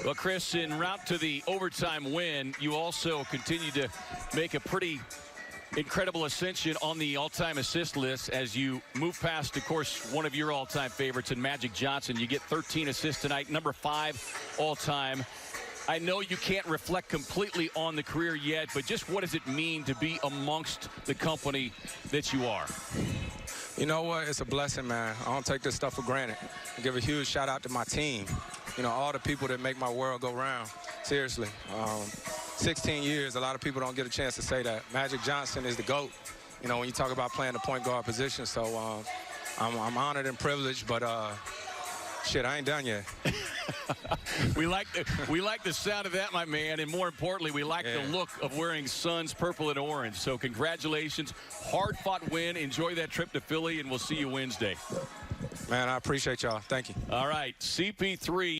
Well, Chris, en route to the overtime win, you also continue to make a pretty incredible ascension on the all-time assist list as you move past, of course, one of your all-time favorites in Magic Johnson. You get 13 assists tonight, number 5 all-time. I know you can't reflect completely on the career yet, but just what does it mean to be amongst the company that you are? You know what? It's a blessing, man. I don't take this stuff for granted. I give a huge shout out to my team. You know, all the people that make my world go round. Seriously. 16 years, a lot of people don't get a chance to say that. Magic Johnson is the GOAT, you know, when you talk about playing the point guard position. So I'm honored and privileged, but shit, I ain't done yet. we like the sound of that, my man, and more importantly, we like the look of wearing Suns purple and orange. So congratulations, hard-fought win. Enjoy that trip to Philly, and we'll see you Wednesday. Man, I appreciate y'all. Thank you. All right, CP3.